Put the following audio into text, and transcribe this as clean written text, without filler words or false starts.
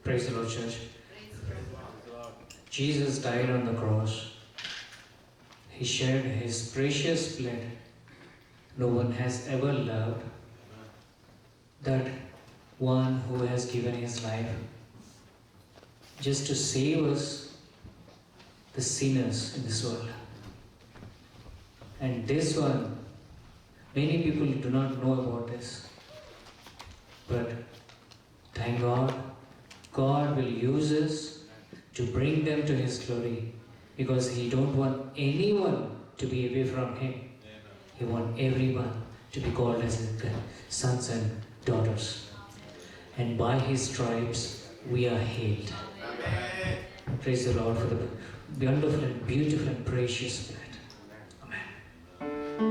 Praise the Lord, church. Jesus died on the cross. He shed his precious blood. No one has ever loved that one who has given his life just to save us, the sinners in this world. And this one, many people do not know about this. But thank God, God will use us to bring them to His glory, because He don't want anyone to be away from Him. He wants everyone to be called as His sons and daughters. And by His stripes, we are healed. Amen. Praise the Lord for the wonderful and beautiful and precious blood. Amen.